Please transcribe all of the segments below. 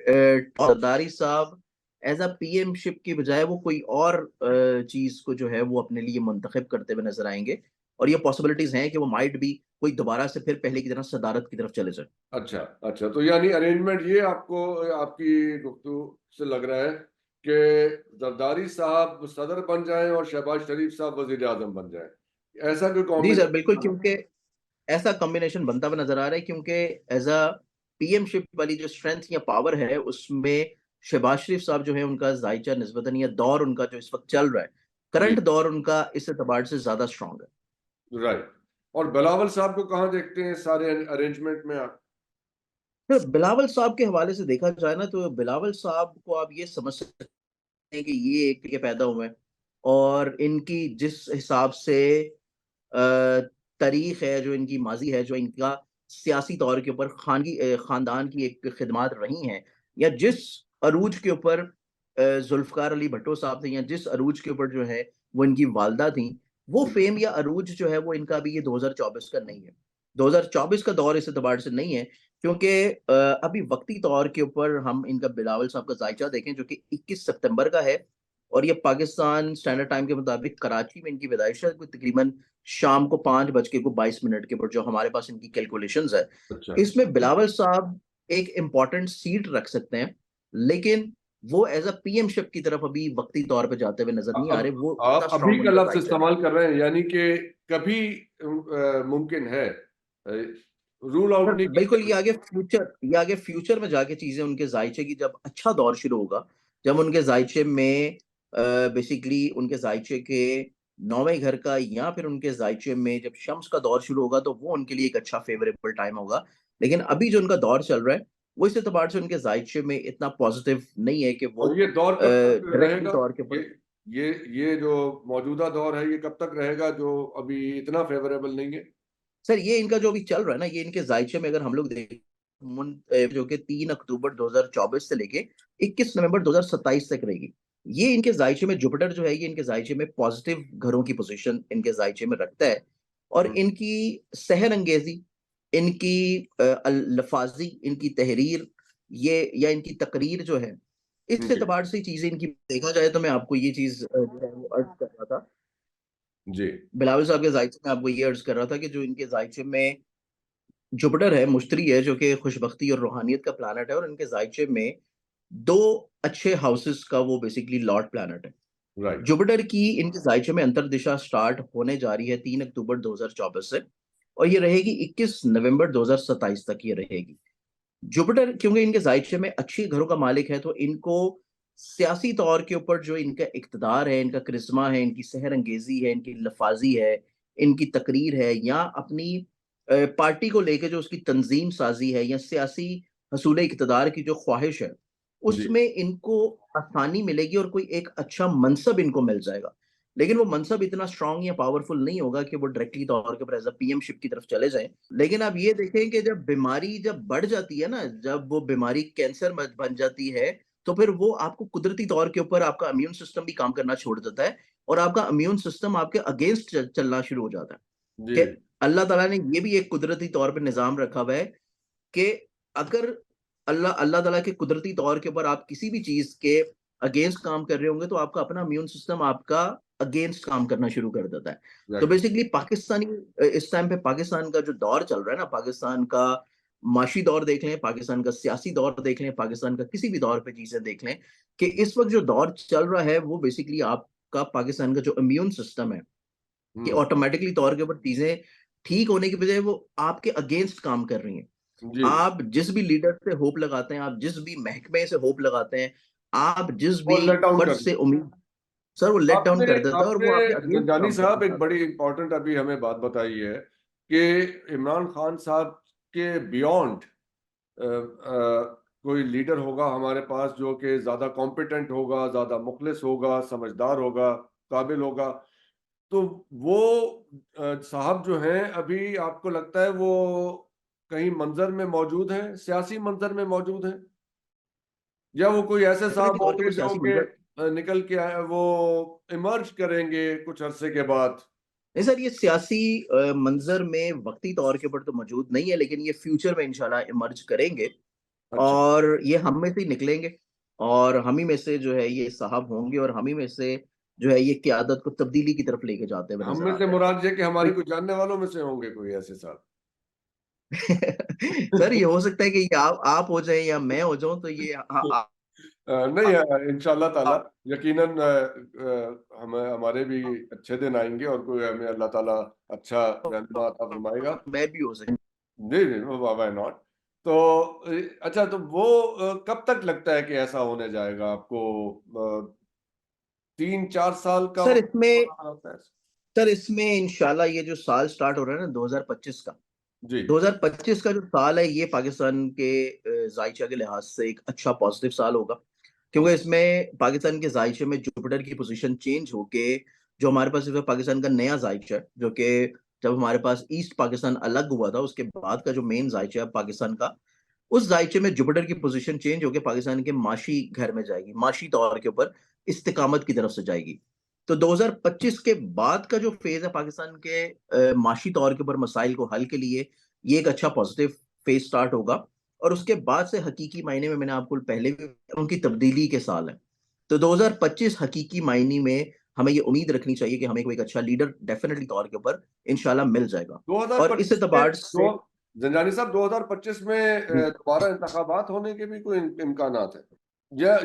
जरदारी साहब as a PM ship की बजाय वो कोई और चीज को जो है वो अपने लिए मुंतखब करते हुए नजर आएंगे, और ये पॉसिबिलिटीज हैं कि वो माइट भी कोई दोबारा से फिर पहले की तरह सदारत की तरफ चले जाए। अच्छा अच्छा, तो यानी अरेंजमेंट ये आपको आपकी गुफ्तगू से लग रहा है कि जरदारी साहब सदर बन जाएं और शहबाज शरीफ साहब वजीर आजम बन जाएं, ऐसा कोई जी सर, बिल्कुल, कॉम्बिनेशन? क्योंकि ऐसा कॉम्बिनेशन बनता हुआ नजर आ रहा है, क्योंकि एज अ पीएम शिप वाली जो स्ट्रेंथ या पावर है उसमें शहबाज शरीफ साहब जो है उनका जायचा निस्बतन या दौर उनका जो इस वक्त चल रहा है, जी, करंट दौर उनका इस एतबार से ज्यादा स्ट्रांग है। राइट। और बिलावल साहब को कहाँ देखते हैं सारे अरेंजमेंट में आप? तो बिलावल साहब के हवाले से देखा जाए ना, तो बिलावल साहब को आप ये समझ सकते हैं कि ये एक के पैदा हुए हैं, और इनकी जिस हिसाब से तारीख है, जो इनकी माजी है, जो इनका सियासी तौर के ऊपर खानदान की एक खिदमात रही हैं, या जिस अरूज के ऊपर जुल्फ़कार अली भट्टो साहब थे, या जिस अरूज के ऊपर जो है वो इनकी वालदा थी, वो फेम या अरूज जो है वो इनका अभी ये 2024 का नहीं है। 2024 का दौर इस एतबार से नहीं है, क्योंकि अभी वक्ती तौर के ऊपर हम इनका बिलावल साहब का जायचा देखें जो कि 21 सितंबर का है, और ये पाकिस्तान स्टैंडर्ड टाइम के मुताबिक कराची में इनकी पैदाइश है, कोई तकरीबन शाम को 5:22 के ऊपर, जो हमारे पास इनकी कैलकुलेशंस है। अच्छा, इसमें बिलावल साहब एक इम्पोर्टेंट सीट रख सकते हैं, लेकिन वो एज अ पीएमशिप की तरफ अभी वक्ती तौर पे जाते हुए नजर नहीं आ अब रहे, वो इतना आप अभी स्ट्रांग का उनका लफ्ज जायचा नहीं। इस्तेमाल कर रहे हैं, यानी कि कभी मुमकिन है, रूल आउट सर नहीं बिल्कुल, किया। ये आगे फ्यूचर में जाके चीजें उनके जायचे की जब अच्छा दौर शुरू होगा, जब उनके जायचे में बेसिकली उनके जायचे के नौवें घर का, या फिर उनके जायचे में जब शम्स का दौर शुरू होगा, तो वो उनके लिए एक अच्छा फेवरेबल टाइम होगा। लेकिन अभी जो उनका दौर चल रहा है, वो इस एतबार से उनके जायचे में इतना पॉजिटिव नहीं है कि वो और ये दौर कब तक डायरेक्टली रहेगा? तौर के ये ऊपर। ये ये जो मौजूदा दौर है, ये कब तक रहेगा जो अभी इतना फेवरेबल नहीं है? सर ये इनका जो अभी चल रहा है ना, ये इनके जायचे में अगर हम लोग देखें, जो कि 3 अक्टूबर 2024 से लेके 21 नवंबर 2027 तक रहेगी, ये इनके जायचे में जुपिटर जो है, ये इनके जायचे में पॉजिटिव घरों की पोजीशन इनके जायचे में रखता है, और हम्म, इनकी सहर अंगेजी, इनकी लफाजी, इनकी तहरीर, ये या इनकी तकरीर जो है, इस जी एतबार से चीजें इनकी देखा जाए, तो मैं आपको ये चीज जो है वो अर्ज कर रहा था, जी बिलावल साहब के जायचे में आपको ये अर्ज कर रहा था कि जो इनके जायचे में जुपिटर है, मुश्तरी है, जो कि खुशबख्ती और रूहानियत का प्लैनेट है, और इनके जायचे में 2 अच्छे हाउसेस का वो बेसिकली लॉर्ड प्लैनेट है। राइट। जुपिटर की इनके जायचे में अंतर्दिशा स्टार्ट होने जा रही है 3 अक्टूबर 2024 से, और ये रहेगी 21 नवंबर 2027 तक ये रहेगी। जुपिटर क्योंकि इनके जायचे में अच्छी घरों का मालिक है, तो इनको सियासी तौर के ऊपर जो इनका इक़्तिदार है, इनका करिश्मा है, इनकी सहर अंगेज़ी है, इनकी लफ़ाज़ी है, इनकी तकरीर है, या अपनी पार्टी को लेके जो उसकी तंज़ीम साज़ी है, या सियासी हसूल इक़्तिदार की जो ख्वाहिश है, जी, उसमें इनको आसानी मिलेगी और कोई एक अच्छा मनसब इनको मिल जाएगा। लेकिन वो मनसब इतना स्ट्रॉन्ग या पावरफुल नहीं होगा कि वो डायरेक्टली तौर के ऊपर एज़ अ पीएमशिप की तरफ चले जाएँ। लेकिन आप ये देखें कि जब बीमारी जब बढ़ जाती है ना, जब वो बीमारी कैंसर में बन जाती है, तो फिर वो आपको कुदरती तौर के ऊपर आपका इम्यून सिस्टम भी काम करना छोड़ देता है, और आपका इम्यून सिस्टम आपके अगेंस्ट चलना शुरू हो जाता है। जी, कि अल्लाह ताला ने ये भी एक कुदरती तौर पे निज़ाम रखा हुआ है कि अगर अल्लाह अल्लाह ताला के कुदरती तौर के ऊपर आप किसी भी चीज़ के अगेंस्ट काम कर रहे होंगे, तो आपका अपना इम्यून सिस्टम आपका अगेंस्ट काम करना शुरू कर देता है। तो राइट। बेसिकली इस टाइम पे पाकिस्तान का जो दौर चल रहा है ना, पाकिस्तान का माशी दौर देख लें, पाकिस्तान का सियासी दौर देख लें, पाकिस्तान का किसी भी दौर पे चीज़ें देख लें, कि इस वक़्त जो दौर चल रहा है, वो बेसिकली आपका पाकिस्तान का जो इम्यून सिस्टम है, कि हुँ, ऑटोमैटिकली तौर के ऊपर चीज़ें ठीक होने की बजाय वो आपके अगेंस्ट काम कर रही हैं। जी। आप जिस भी लीडर से होप लगाते हैं, आप जिस भी महकमे से होप लगाते हैं, आप जिस वो भी लेट डाउन फर्द कर से देता है। उम्मीद, सर वो लेट डाउन आपने कर देता है, और आपने वो आपके अगेंस्ट जंजानी काम करना साहब एक चाहता बड़ी इम्पोर्टेंट अभी हमें बात बताई है कि इमरान खान साहब के बियॉन्ड कोई लीडर होगा हमारे पास जो कि ज़्यादा कॉम्पिटेंट होगा, ज़्यादा मुखलिस होगा, समझदार होगा, काबिल होगा। तो वो साहब जो हैं अभी आपको लगता है वो कहीं मंज़र में मौजूद हैं, सियासी मंज़र में मौजूद हैं? या वो कोई ऐसे है। कुदरती साहब तौर के होंगे ऊपर जो सियासी कि मंजर निकल के आए वो इमर्ज करेंगे कुछ अरसे के बाद? नहीं सर, ये सियासी मंजर में वक्ती तौर के ऊपर तो मौजूद नहीं है, लेकिन ये फ्यूचर में इंशाल्लाह इमर्ज करेंगे। अच्छा। और ये हम में से ही निकलेंगे, और हम ही में से जो है ये साहब होंगे, और हम ही में से जो है ये क़यादत को तब्दीली की तरफ लेके जाते हुए हम नज़र में आ से रहे हैं। मुराद ये कि तो हमारी कोई जानने वालों में से होंगे कोई ऐसे साहब? सर ये हो सकता है कि ये आप हो जाएँ या मैं हो जाऊँ, तो ये नहीं, इंशाअल्लाह ताला आ, यकीनन हमें हमारे भी अच्छे दिन आएँगे और कोई हमें अल्लाह ताला अच्छा रहनुमा अता फरमाएगा। मैं भी हो सकता। जी, जी, व्हाई नॉट? तो अच्छा, तो वो कब तक लगता है कि ऐसा होने जाएगा आपको? 3-4 साल का सर वक़्त इसमें होता है? सर इसमें इंशाल्लाह ये जो साल स्टार्ट हो रहा है ना 2025 का, जी, 2025 का जो साल है ये पाकिस्तान के ज़ायचे के लिहाज से एक अच्छा पॉजिटिव साल होगा। क्योंकि ओके, इसमें पाकिस्तान के ज़ायचे में जुपिटर की पोज़ीशन चेंज होके जो हमारे पास इस वक़्त पाकिस्तान का नया ज़ायचा है, जो कि जब हमारे पास ईस्ट पाकिस्तान अलग हुआ था, उसके बाद का जो मेन ज़ायचा है पाकिस्तान का, उस ज़ायचे में जुपिटर की पोज़ीशन चेंज होके पाकिस्तान के माशी घर में जाएगी, माशी तौर के ऊपर इस्तिकामत की तरफ से जाएगी। तो 2025 के बाद का जो फ़ेज़ है पाकिस्तान के माशी तौर के ऊपर मसाइल को हल के लिए, ये एक अच्छा पॉज़िटिव फ़ेज़ स्टार्ट होगा, और उसके बाद से हकीकी मायने में मैंने आपको पहले भी उनकी तब्दीली के साल हैं। तो 2025 हकीकी मायने में हमें ये उम्मीद रखनी चाहिए कि हमें कोई एक अच्छा लीडर डेफ़िनिटली तौर के ऊपर इंशाल्लाह मिल जाएगा। और इस 2025 में एतबार दो से ज़ंजानी साहब, 2025 में जी, दोबारा इंतखाबात होने के भी कोई इम्कानात हैं?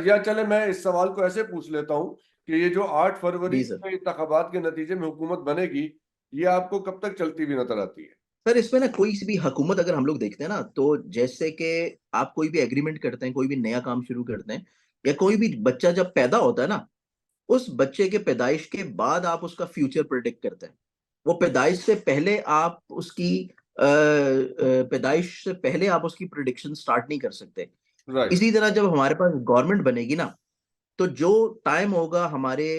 या चले मैं इस सवाल को ऐसे पूछ लेता हूँ कि ये जो 8 फरवरी जी सर। में इंतखाबात के नतीजे में हुकूमत बनेगी, ये आपको कब तक चलती हुई नज़र आती है? सर इसमें ना कोई सी भी हुकूमत अगर हम लोग देखते हैं ना, तो जैसे कि आप कोई भी एग्रीमेंट करते हैं, कोई भी नया काम शुरू करते हैं, या कोई भी बच्चा जब पैदा होता है ना, उस बच्चे के पैदाइश के बाद आप उसका फ्यूचर प्रेडिक्ट करते हैं। वो पैदाइश से पहले आप उसकी पैदाइश से पहले आप उसकी प्रेडिक्शन स्टार्ट नहीं कर सकते। राइट, इसी तरह जब हमारे पास गवर्नमेंट बनेगी ना, तो जो टाइम होगा हमारे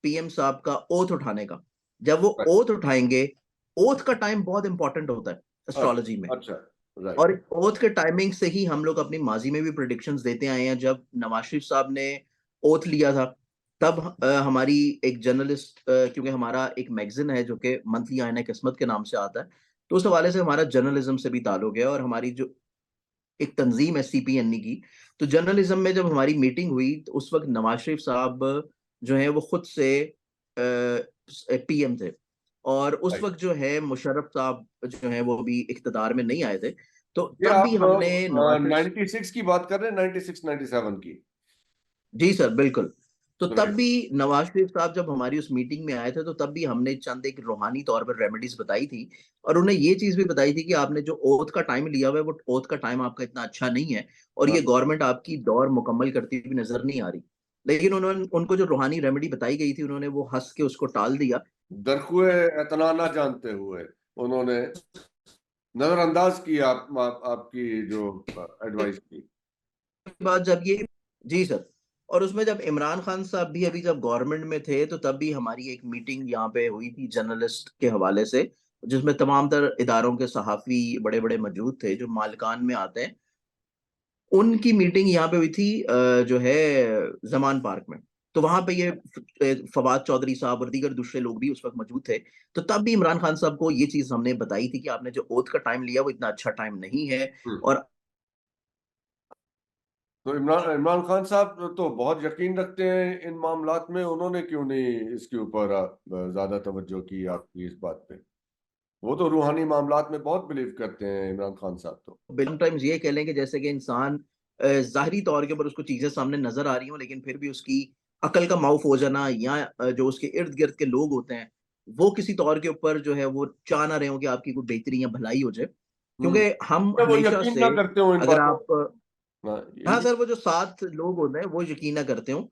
पीएम साहब का ओथ उठाने का, जब वो राइट। ओथ उठाएँगे, ओथ का टाइम बहुत इम्पोर्टेंट होता है एस्ट्रोलॉजी में। अच्छा, राइट, और ओथ के टाइमिंग से ही हम लोग अपनी माज़ी में भी प्रेडिक्शंस देते आए हैं। जब नवाज़ शरीफ साहब ने ओथ लिया था, तब हमारी एक जर्नलिस्ट, क्योंकि हमारा एक मैगज़ीन है जो कि मंथली आईना किस्मत के नाम से आता है, तो उस हवाले से हमारा जर्नलिज़्म से भी ताल्लुक है, और हमारी जो एक तंज़ीम है सीपीएनई की, तो जर्नलिज़्म में जब हमारी मीटिंग हुई, तो उस वक़्त नवाज़ शरीफ साहब जो हैं वो खुद से पीएम थे, और उस राइट। वक़्त जो है मुशर्रफ साहब जो हैं वो अभी इक़्तिदार में नहीं आए थे। तो ये तब भी आप हमने नवाज़ शरीफ 96 की बात कर रहे हैं, 96-97 की? जी सर, बिल्कुल। तो तब राइट, भी नवाज़ शरीफ साहब जब हमारी उस मीटिंग में आए थे, तो तब भी हमने चंद एक रूहानी तौर पर रेमेडीज़ बताई थी, और उन्हें ये चीज़ भी बताई थी कि आपने जो ओथ का टाइम लिया हुआ है, वो ओथ का टाइम आपका इतना अच्छा नहीं है, और ये हाँ। गवर्नमेंट आपकी दौर मुकम्मल करती हुई नज़र नहीं आ रही। लेकिन उनको जो रूहानी रेमेडी बताई गई थी, उन्होंने वो हँस के उसको टाल दिया। दरख्वाए एतना ना जानते हुए उन्होंने नज़रअंदाज किया आपकी जो एडवाइस थी। बाद जब ये जी सर, और उसमें जब इमरान खान साहब भी अभी जब गवर्नमेंट में थे, तो तब भी हमारी एक मीटिंग यहाँ पे हुई थी जर्नलिस्ट के हवाले से, जिसमें तमाम तर इदारों के सहाफ़ी बड़े-बड़े मौजूद थे, जो मालकान में आते हैं। उनकी मीटिंग यहाँ पे हुई थी जो है ज़मान पार्क में। तो वहाँ पे ये फवाद चौधरी साहब और दीगर दूसरे लोग भी उस वक़्त मौजूद थे। तो तब भी इमरान खान साहब को ये चीज़ हमने बताई थी कि आपने जो ओथ का टाइम लिया, वो इतना अच्छा टाइम नहीं है, हुँ। और तो इमरान खान साहब तो बहुत यकीन रखते हैं इन मामलात में, उन्होंने क्यों नहीं इसके ऊपर ज़्यादा तवज्जो की आपकी इस बात पे? वो तो रूहानी मामलात में बहुत बिलीव करते हैं इमरान खान साहब तो। समटाइम्स ये कह लें कि जैसे कि इंसान ज़ाहिरी तौर के ऊपर उसको चीज़ें सामने नज़र आ रही हों, लेकिन फिर भी उसकी अकल का माऊफ़ हो जाना, या जो उसके इर्द-गिर्द के लोग होते हैं, वो किसी तौर के ऊपर जो है वो चाह ना रहे हों कि आपकी कोई बेहतरी या भलाई हो जाए। हुँ। क्योंकि हम या वो हमेशा यकीन से, ना करते हो इन अगर बातों आप हाँ, हाँ ये सर, वो जो 7 लोग होते हैं, वो यकीन ना करते हों।